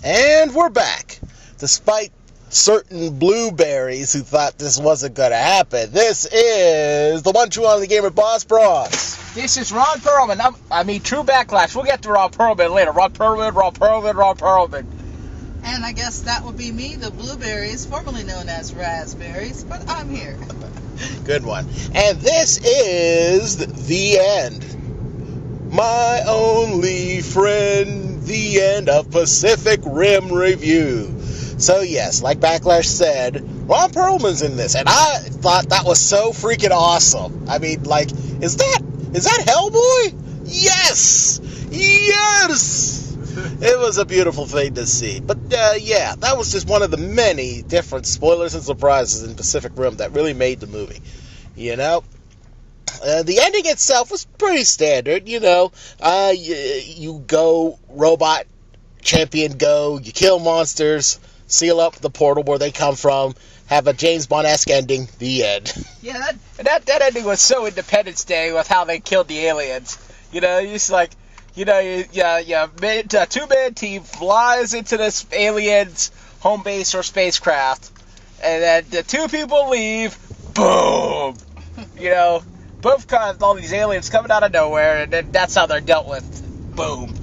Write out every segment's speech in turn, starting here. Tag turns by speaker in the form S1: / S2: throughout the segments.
S1: And we're back. Despite certain blueberries who thought this wasn't going to happen, this is the one true on the gamer Boss Bros.
S2: This is Ron Perlman. True Backlash. We'll get to Ron Perlman later. Ron Perlman.
S3: And I guess that would be me, the blueberries, formerly known as raspberries, but I'm here.
S1: Good one. And this is the end. My only friend, the end of Pacific Rim Review. So yes, like Backlash said, Ron Perlman's in this, and I thought that was so freaking awesome. I mean, like, is that Hellboy? Yes! It was a beautiful thing to see. But yeah, that was just one of the many different spoilers and surprises in Pacific Rim that really made the movie. You know? The ending itself was pretty standard, you know. You go, robot champion go, you kill monsters, seal up the portal where they come from, have a James Bond-esque ending, the end.
S2: Yeah, that ending was so Independence Day with how they killed the aliens. You know, it's like, you know, a two-man team flies into this alien's home base or spacecraft, and then the two people leave, boom! You know, both kinds, all these aliens coming out of nowhere, and then that's how they're dealt with. Boom.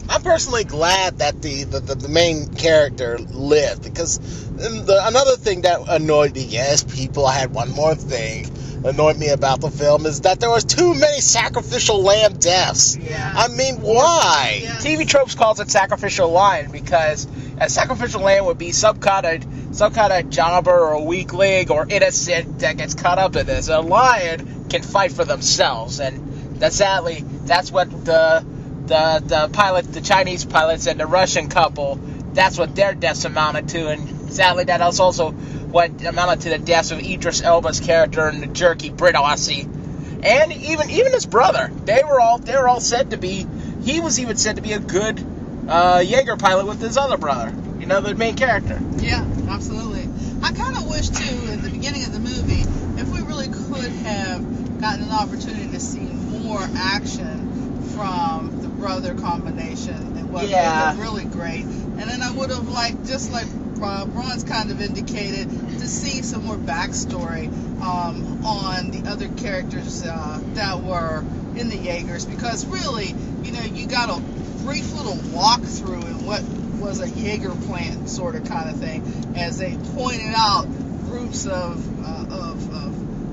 S1: I'm personally glad that the main character lived, because another thing that annoyed me, I had one more thing annoyed me about the film, is that there was too many sacrificial lamb deaths.
S3: Yeah.
S1: I mean, why?
S3: Yeah.
S2: TV Tropes calls it sacrificial lion because a sacrificial lamb would be some kind of jobber or weakling or innocent that gets caught up in this. A lion can fight for themselves, and that's what the pilot, the Chinese pilots and the Russian couple, that's what their deaths amounted to, and sadly that was also what amounted to the deaths of Idris Elba's character and the jerky Brit Aussie, and even his brother. They were all said to be. He was even said to be a good Jaeger pilot with his other brother. You know, the main character.
S3: Yeah, absolutely. I kind of wish too, at the beginning of the movie, if we really could have gotten an opportunity to see more action from the brother combination, it would have been really great. And then I would have liked, just like Ron's kind of indicated, to see some more backstory on the other characters that were in the Jaegers, because really, you know, you got a brief little walkthrough in what was a Jaeger plant sort of kind of thing, as they pointed out groups of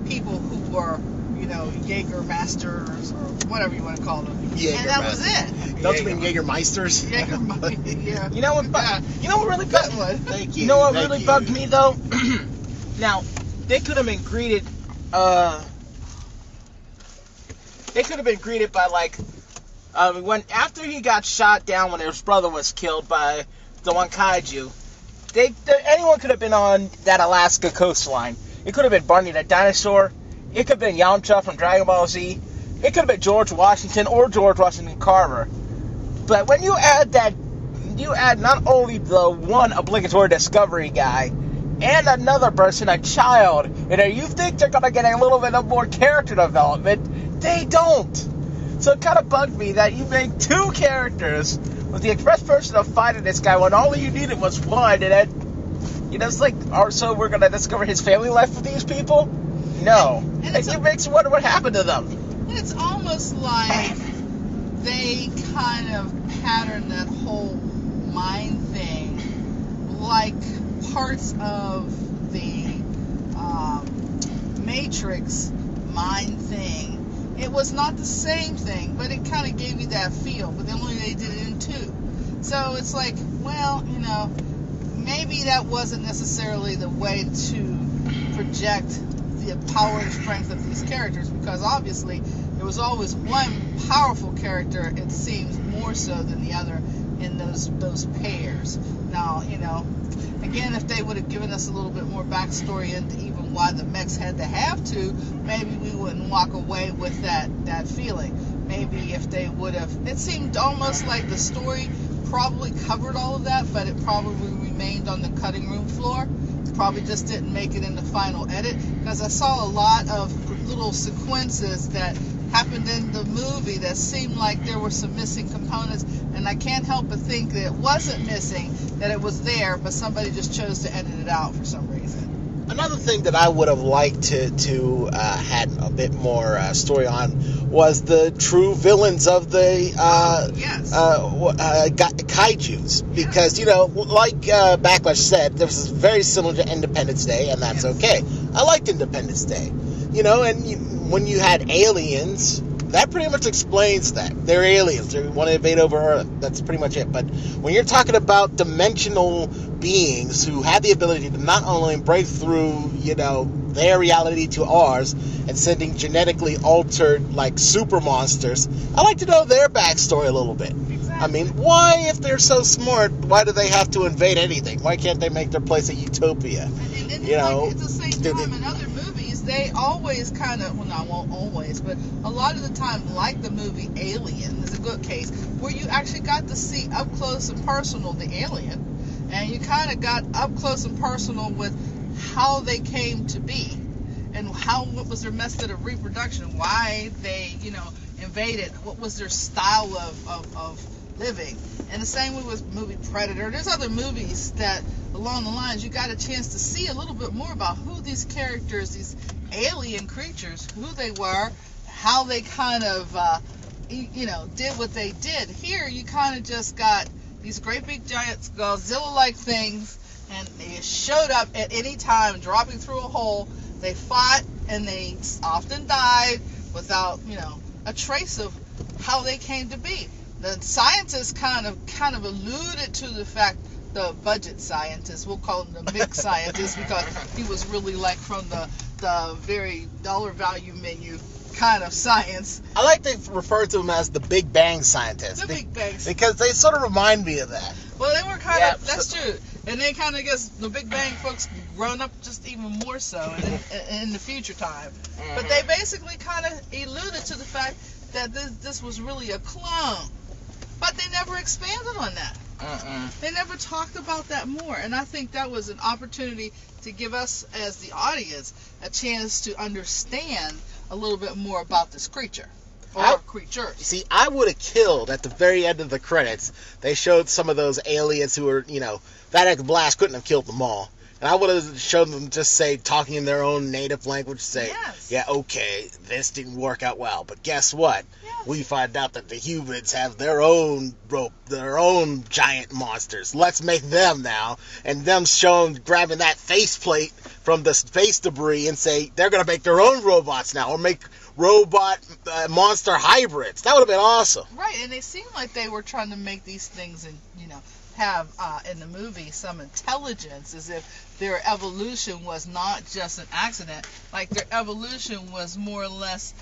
S3: people who were, you know, Jaeger masters or whatever you want to call them.
S1: Jaeger
S3: and that was it.
S1: Don't you mean Jaegermeisters?
S3: Yeah.
S2: You know what really bugged me?
S1: Thank you.
S2: You know what really bugged me though? Now, they could have been greeted. They could have been greeted by like, when after he got shot down when his brother was killed by the one kaiju. Anyone could have been on that Alaska coastline. It could have been Barney the dinosaur. It could have been Yamcha from Dragon Ball Z. It could have been George Washington or George Washington Carver. But when you add not only the one obligatory Discovery guy and another person, a child, and you think they're going to get a little bit of more character development, they don't. So it kind of bugged me that you made two characters with the express person of fighting this guy when all you needed was one, and then, you know, it's like, so we're going to discover his family life with these people? No. And it makes you wonder what happened to them.
S3: And it's almost like they kind of patterned that whole mind thing like parts of the Matrix mind thing. It was not the same thing, but it kind of gave you that feel, but then only they did it in two. So it's like, well, you know, maybe that wasn't necessarily the way to project the power and strength of these characters, because obviously there was always one powerful character, it seems, more so than the other in those pairs. Now, you know, again, if they would have given us a little bit more backstory into even why the mechs had to have to, maybe we wouldn't walk away with that feeling. Maybe if they would have, it seemed almost like the story probably covered all of that, but it probably remained on the cutting room floor. Probably just didn't make it in the final edit, because I saw a lot of little sequences that happened in the movie that seemed like there were some missing components, and I can't help but think that it wasn't missing, that it was there, but somebody just chose to edit it out for some reason.
S1: Another thing that I would have liked to had a bit more story on was the true villains of the kaijus, because like Backlash said, this is very similar to Independence Day, and that's okay. I liked Independence Day, and when you had aliens, that pretty much explains that. They're aliens. They want to invade over Earth. That's pretty much it. But when you're talking about dimensional beings who have the ability to not only break through, their reality to ours and sending genetically altered, like, super monsters, I like to know their backstory a little bit.
S3: Exactly.
S1: I mean, why, if they're so smart, why do they have to invade anything? Why can't they make their place a utopia?
S3: And at the same time, in other movies, they always kind of, well, not always, but a lot of the time, like the movie Alien is a good case, where you actually got to see up close and personal the alien, and you kind of got up close and personal with how they came to be, and what was their method of reproduction, why they, invaded, what was their style of living. And the same way with movie Predator. There's other movies that along the lines you got a chance to see a little bit more about who these characters, these alien creatures, who they were, how they kind of did what they did. Here you kind of just got these great big giant Godzilla-like things, and they showed up at any time, dropping through a hole. They fought, and they often died without a trace of how they came to be. The scientists kind of alluded to the fact, the budget scientists, we'll call him the mix scientist, because he was really like from the very dollar value menu kind of science.
S1: I like to refer to them as the Big Bang scientists.
S3: The Big Bang.
S1: Because they sort of remind me of that.
S3: Well, they were kind of, that's true. And they kind of, guess, the Big Bang folks grown up just even more so in the future time. Mm-hmm. But they basically kind of alluded to the fact that this was really a clone. But they never expanded on that. They never talked about that more. And I think that was an opportunity to give us, as the audience, a chance to understand a little bit more about this creature. Or creatures.
S1: See, I would have killed at the very end of the credits. They showed some of those aliens who were, that blast couldn't have killed them all. And I would have shown them just talking in their own native language, yeah, okay, this didn't work out well. But guess what? Yes. We find out that the humans have their own giant monsters. Let's make them now. And them grabbing that faceplate from the space debris and say they're going to make their own robots now, or make robot monster hybrids. That would have been awesome.
S3: Right, and they seemed like they were trying to make these things and, have in the movie some intelligence, as if their evolution was not just an accident, like their evolution was more or less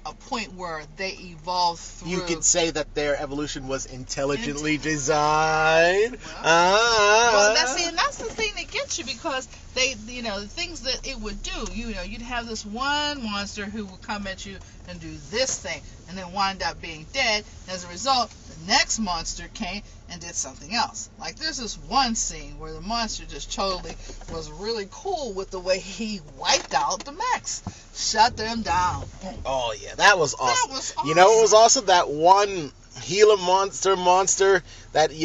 S3: a point where they evolved through.
S1: You could say that their evolution was intelligently designed.
S3: Well, that's the thing that gets you, because they, the things that it would do, you'd have this one monster who would come at you and do this thing, and then wind up being dead. As a result, the next monster came and did something else. Like, there's this one scene where the monster just totally was really cool with the way he wiped out the mechs, shut them down.
S1: Oh yeah, that was awesome.
S3: That was awesome.
S1: It was also that one Gila monster that he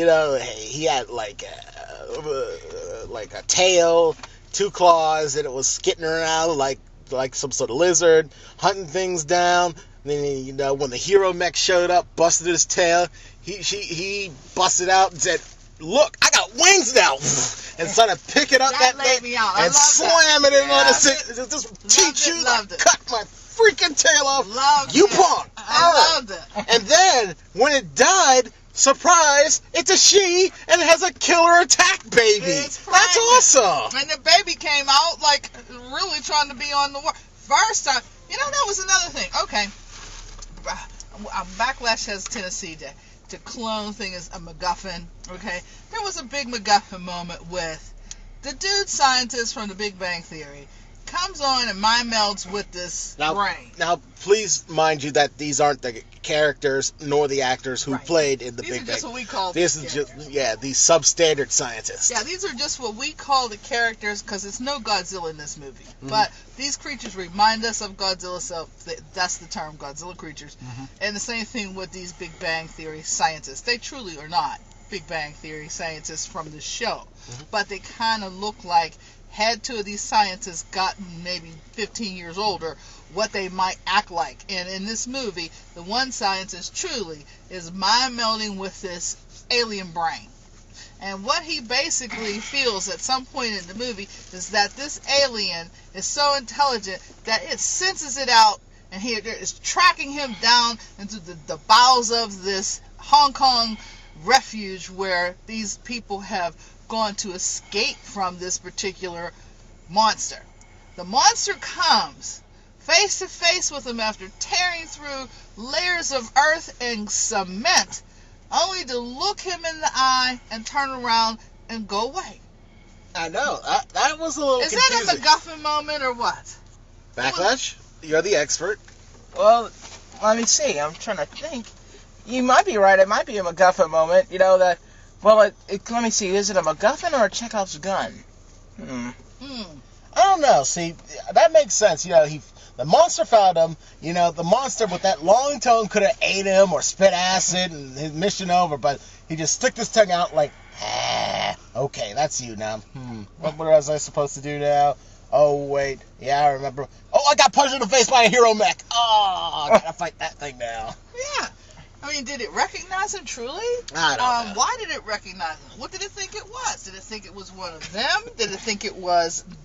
S1: had like a tail, 2 claws, and it was skitting around like some sort of lizard, hunting things down. And then, when the hero mech showed up, busted his tail, he busted out and said, "Look, I got wings now!" and started picking up that thing and slam it in on the just teach you to cut my freaking tail off. Punk!
S3: I loved it.
S1: And then, when it died, surprise, it's a she, and it has a killer attack baby. That's awesome.
S3: And the baby came out, like, really trying to be on the war. First time, that was another thing. Okay. Backlash has a tendency to clone things, a MacGuffin, okay? There was a big MacGuffin moment with the dude scientist from the Big Bang Theory comes on and mind melds with this brain.
S1: Now, please mind you that these aren't the characters nor the actors who played in the Big Bang.
S3: These are just what we call
S1: these substandard scientists.
S3: Yeah, these are just what we call the characters because it's no Godzilla in this movie. Mm-hmm. But these creatures remind us of Godzilla, so that's the term, Godzilla creatures. Mm-hmm. And the same thing with these Big Bang Theory scientists. They truly are not Big Bang Theory scientists from the show. Mm-hmm. But they kind of look like, had two of these scientists gotten maybe 15 years older, what they might act like. And in this movie, the one scientist truly is mind melding with this alien brain. And what he basically feels at some point in the movie is that this alien is so intelligent that it senses it out, and he is tracking him down into the bowels of this Hong Kong refuge where these people have gone to escape from this particular monster. The monster comes face to face with him after tearing through layers of earth and cement, only to look him in the eye and turn around and go away.
S1: I know. That was a little confusing.
S3: Is that a MacGuffin moment or what?
S1: Backlash? You're the expert.
S2: Well, let me see. I'm trying to think. You might be right. It might be a MacGuffin moment. You know, that. Well, let me see. Is it a MacGuffin or a Chekhov's gun?
S1: I don't know. See, that makes sense. You know, the monster found him. You know, the monster with that long tongue could have ate him or spit acid and his mission over, but he just stuck his tongue out like, okay, that's you now. What was I supposed to do now? Oh, wait. Yeah, I remember. Oh, I got punched in the face by a hero mech. Oh, I gotta fight that thing now.
S3: Yeah. I mean, did it recognize him truly?
S1: I don't know.
S3: Why did it recognize him? What did it think it was? Did it think it was one of them? Did it think it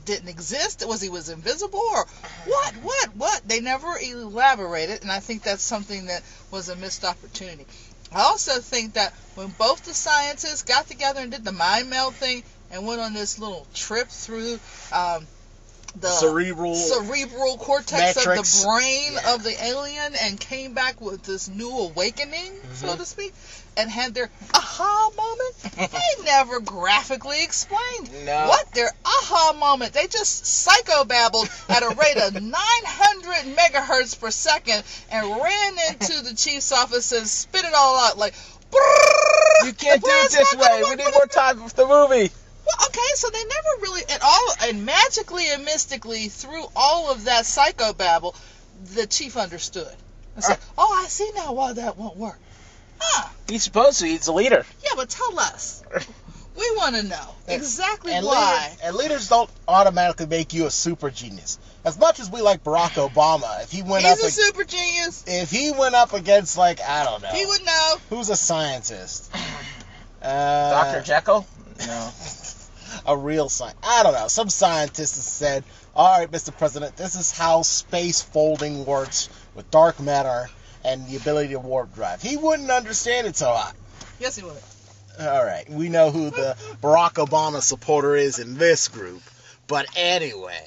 S3: didn't exist? He was invisible? Or what? They never elaborated, and I think that's something that was a missed opportunity. I also think that when both the scientists got together and did the mind meld thing and went on this little trip through the cerebral cortex
S1: matrix
S3: of the brain of the alien and came back with this new awakening, so to speak, and had their aha moment, they never graphically explained what their aha moment. They just psychobabbled at a rate of 900 megahertz per second and ran into the chief's office and spit it all out like,
S2: you can't do it this way. We need more time for the movie.
S3: Well, okay, so they never really at all, and magically and mystically, through all of that psychobabble, the chief understood. I said, I see now why that won't work.
S2: He's supposed to. He's the leader.
S3: Yeah, but tell us. We want to know exactly why.
S1: And leaders don't automatically make you a super genius. As much as we like Barack Obama, if he went
S3: He's a super genius.
S1: If he went up against, like, I don't know.
S3: He would know.
S1: Who's a scientist?
S2: Dr. Jekyll? No.
S1: A real scientist. I don't know. Some scientist has said, all right, Mr. President, this is how space folding works with dark matter and the ability to warp drive. He wouldn't understand it so hot.
S3: Yes, he would.
S1: All right. We know who the Barack Obama supporter is in this group. But anyway,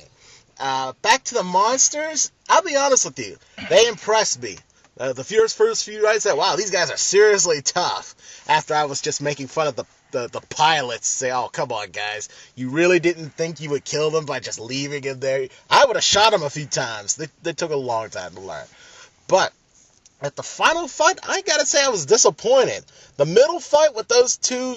S1: back to the monsters. I'll be honest with you. They impressed me. The first few nights, I said, wow, these guys are seriously tough. After I was just making fun of the pilots, say, oh, come on, guys. You really didn't think you would kill them by just leaving him there? I would have shot him a few times. They took a long time to learn. But at the final fight, I gotta say I was disappointed. The middle fight with those two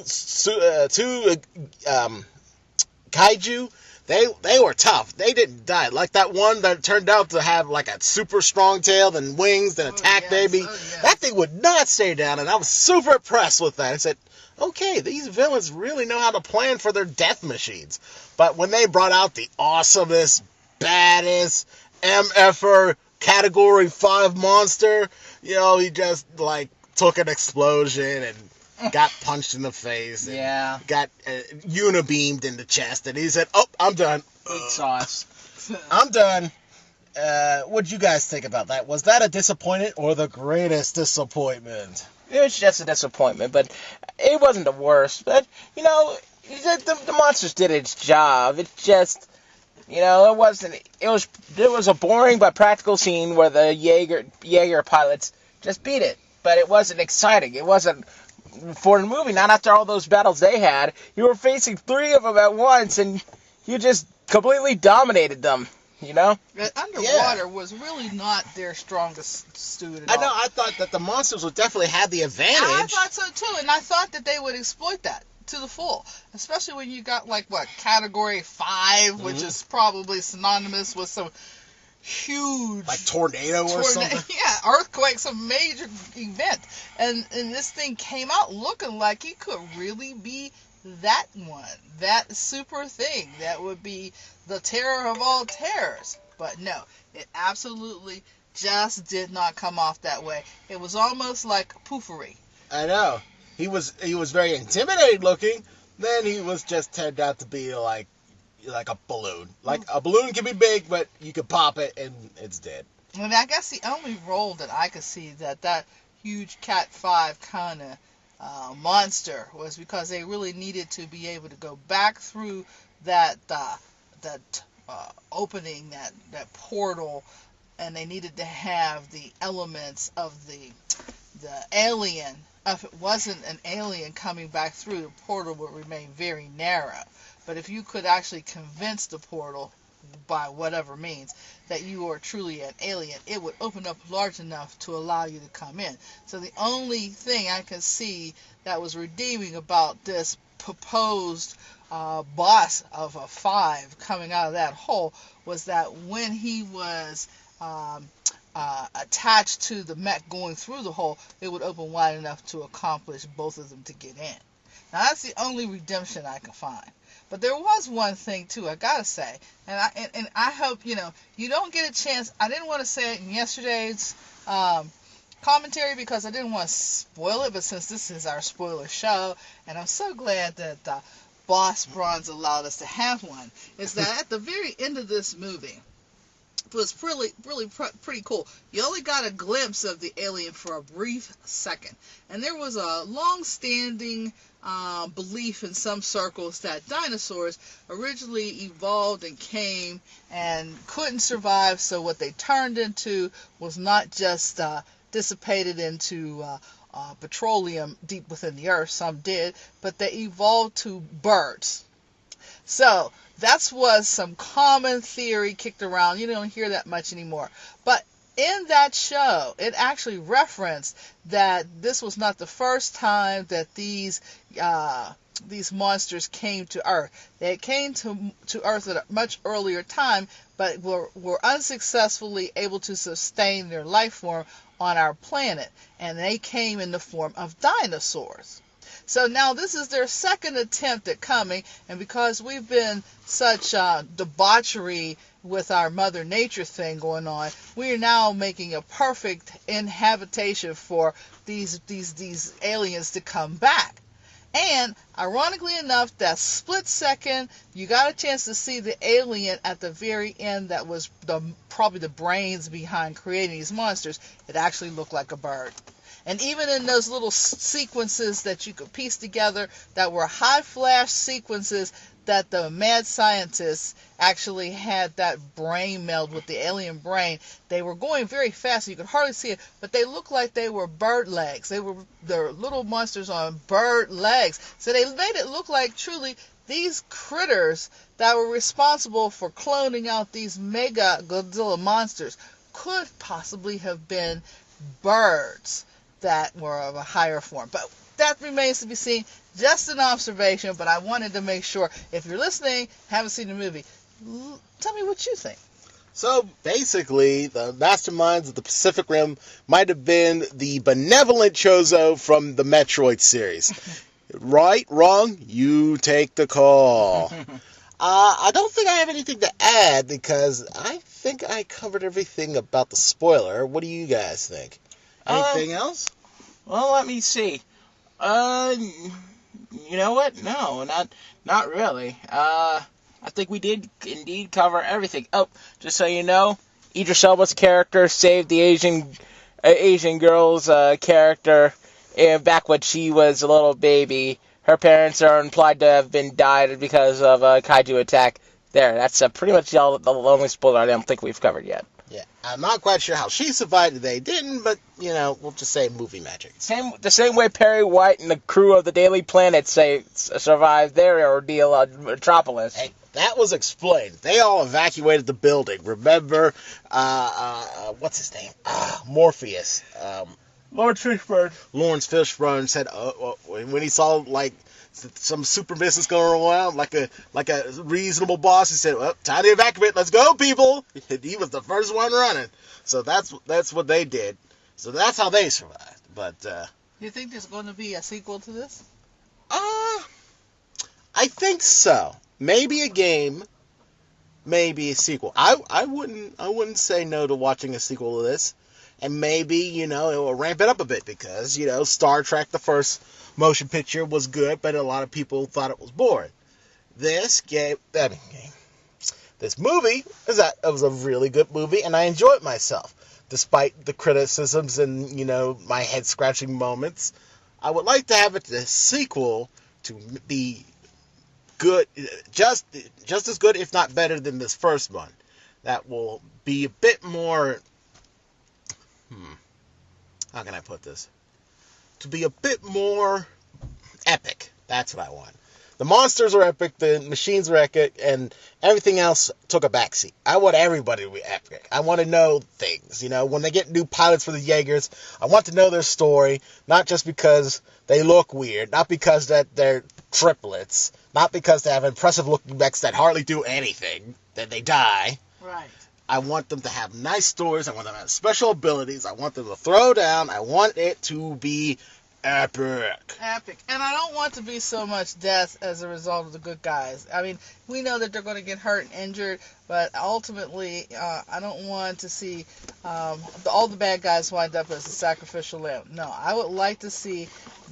S1: kaiju, they were tough. They didn't die. Like that one that turned out to have like a super strong tail, then wings, then attack baby. That thing would not stay down, and I was super impressed with that. I said, okay, these villains really know how to plan for their death machines. But when they brought out the awesomest, baddest, MFer Category 5 monster, you know, he just, like, took an explosion and got punched in the face. And got unibeamed in the chest. And he said, oh, I'm done.
S2: Big sauce.
S1: I'm done. What'd you guys think about that? Was that a disappointment or the greatest disappointment?
S2: It was just a disappointment, but it wasn't the worst. But, you know, the monsters did its job. It just, you know, it was a boring but practical scene where the Jaeger pilots just beat it. But it wasn't exciting. It wasn't for the movie. Not after all those battles they had. You were facing 3 of them at once, and you just completely dominated them. you know?
S3: Underwater was really not their strongest suit at
S1: I
S3: all.
S1: know. I thought that the monsters would definitely have the advantage.
S3: I thought so too, and I thought that they would exploit that to the full, especially when you got category 5, which is probably synonymous with some huge
S1: like tornado or something.
S3: Yeah, earthquake, some major event, and this thing came out looking like it could really be that one, that super thing that would be the terror of all terrors. But no, it absolutely just did not come off that way. It was almost like poofery.
S1: I know. He was very intimidating looking. Then he was just turned out to be like a balloon. Like a balloon can be big, but you can pop it and it's dead.
S3: And I guess the only role that I could see that huge Cat 5 kind of monster was because they really needed to be able to go back through that opening, that portal, and they needed to have the elements of the alien. If it wasn't an alien coming back through, the portal would remain very narrow. But if you could actually convince the portal, by whatever means, that you are truly an alien, it would open up large enough to allow you to come in. So the only thing I can see that was redeeming about this proposed boss of a 5 coming out of that hole was that when he was attached to the mech going through the hole, it would open wide enough to accomplish both of them to get in. Now that's the only redemption I can find. But there was one thing too, I gotta say, and I hope you don't get a chance. I didn't want to say it in yesterday's commentary because I didn't want to spoil it, but since this is our spoiler show, and I'm so glad that Boss Bronze allowed us to have one, is that at the very end of this movie, it was pretty cool. You only got a glimpse of the alien for a brief second, and there was a long-standing belief in some circles that dinosaurs originally evolved and came and couldn't survive, so what they turned into was not just dissipated into petroleum deep within the earth, some did, but they evolved to birds. So that was some common theory kicked around. You don't hear that much anymore. But in that show, it actually referenced that this was not the first time that these monsters came to Earth. They came to Earth at a much earlier time, but were unsuccessfully able to sustain their life form on our planet. And they came in the form of dinosaurs. So now this is their second attempt at coming, and because we've been such debauchery with our Mother Nature thing going on, we are now making a perfect inhabitation for these aliens to come back. And ironically enough, that split second you got a chance to see the alien at the very end that was probably the brains behind creating these monsters, it actually looked like a bird. And even in those little sequences that you could piece together that were high flash sequences that the mad scientists actually had that brain meld with the alien brain, they were going very fast. You could hardly see it, but they looked like they were bird legs. They're little monsters on bird legs. So they made it look like truly these critters that were responsible for cloning out these mega Godzilla monsters could possibly have been birds that were of a higher form. But that remains to be seen. Just an observation, but I wanted to make sure, if you're listening, haven't seen the movie, tell me what you think.
S1: So basically, the masterminds of the Pacific Rim might have been the benevolent Chozo from the Metroid series. Right, wrong, you take the call. I don't think I have anything to add because I think I covered everything about the spoiler. What do you guys think? Anything else?
S2: Well, let me see. You know what? No, not really. I think we did indeed cover everything. Oh, just so you know, Idris Elba's character saved the Asian girl's character back when she was a little baby. Her parents are implied to have been died because of a kaiju attack. There, that's pretty much the only spoiler I don't think we've covered yet.
S1: Yeah, I'm not quite sure how she survived and they didn't, but, we'll just say movie magic.
S2: The same way Perry White and the crew of the Daily Planet survived their ordeal on Metropolis.
S1: Hey, That was explained. They all evacuated the building. Remember, what's his name? Morpheus.
S2: Lawrence
S1: Fishburne said when he saw like some super business going around, like a reasonable boss, he said, "Well, time to evacuate. Let's go, people." He was the first one running. So that's what they did. So that's how they survived. But
S3: You think there's going to be a sequel to this?
S1: I think so. Maybe a game, maybe a sequel. I wouldn't say no to watching a sequel to this. And maybe, it will ramp it up a bit because, Star Trek, the first motion picture, was good, but a lot of people thought it was boring. This movie was a really good movie, and I enjoyed myself, despite the criticisms and, my head-scratching moments. I would like to have a sequel to be good, just as good, if not better, than this first one. That will be a bit more... How can I put this? To be a bit more epic. That's what I want. The monsters are epic, the machines are epic, and everything else took a backseat. I want everybody to be epic. I want to know things. When they get new pilots for the Jaegers, I want to know their story, not just because they look weird, not because that they're triplets, not because they have impressive-looking mechs that hardly do anything, then they die.
S3: Right.
S1: I want them to have nice stories. I want them to have special abilities. I want them to throw down. I want it to be epic.
S3: Epic. And I don't want to be so much death as a result of the good guys. I mean, we know that they're going to get hurt and injured, but ultimately, I don't want to see all the bad guys wind up as a sacrificial lamb. No, I would like to see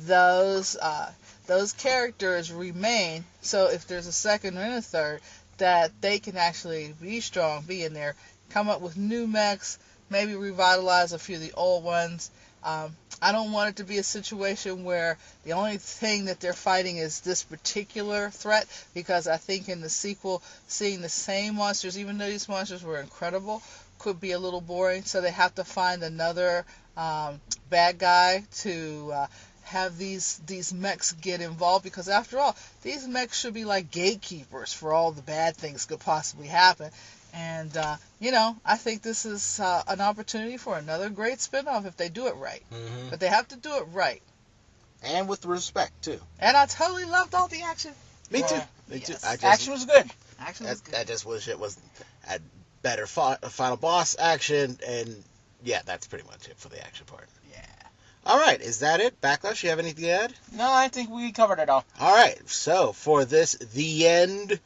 S3: those characters remain, so if there's a second and a third, that they can actually be strong, be in there, come up with new mechs, maybe revitalize a few of the old ones. I don't want it to be a situation where the only thing that they're fighting is this particular threat, because I think in the sequel, seeing the same monsters, even though these monsters were incredible, could be a little boring. So they have to find another bad guy to have these mechs get involved, because after all, these mechs should be like gatekeepers for all the bad things could possibly happen. And, I think this is an opportunity for another great spinoff if they do it right.
S1: Mm-hmm.
S3: But they have to do it right.
S1: And with respect, too.
S3: And I totally loved all the action.
S1: Me too.
S3: Yes.
S2: Action was good.
S1: I just wish it was a better final boss action, and yeah, that's pretty much it for the action part.
S3: Yeah.
S1: All right, is that it? Backlash, you have anything to add?
S2: No, I think we covered it all.
S1: All right, so for this The End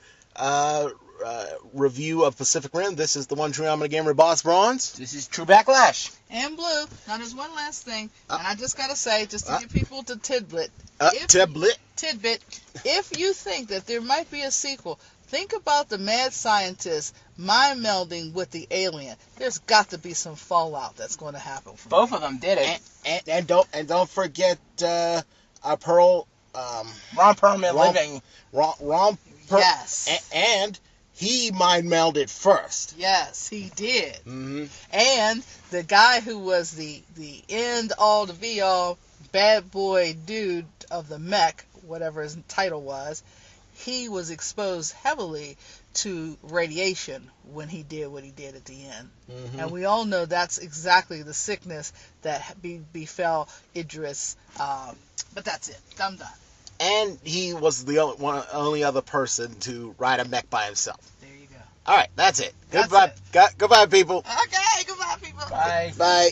S1: review of Pacific Rim, this is the one true Amada Gamer, Boss Bronze.
S2: This is True Backlash.
S3: And Blue. Now there's one last thing, and I just gotta say, just to give people the tidbit. Tidbit. If you think that there might be a sequel, think about the mad scientist mind melding with the alien. There's got to be some fallout that's going to happen.
S2: Both of them did it.
S1: And don't forget Pearl.
S2: Ron Perlman living.
S1: Ron
S3: Yes.
S1: And he mind melded first.
S3: Yes, he did.
S1: Mm-hmm.
S3: And the guy who was the end all to be all bad boy dude of the mech, whatever his title was, he was exposed heavily to radiation when he did what he did at the end.
S1: Mm-hmm.
S3: And we all know that's exactly the sickness that befell Idris. But that's it. I'm done.
S1: And he was the only other person to ride a mech by himself.
S3: There you go.
S1: All right, that's it.
S3: That's
S1: Goodbye,
S3: it.
S1: goodbye, people.
S3: Okay, goodbye, people.
S2: Bye.
S1: Bye.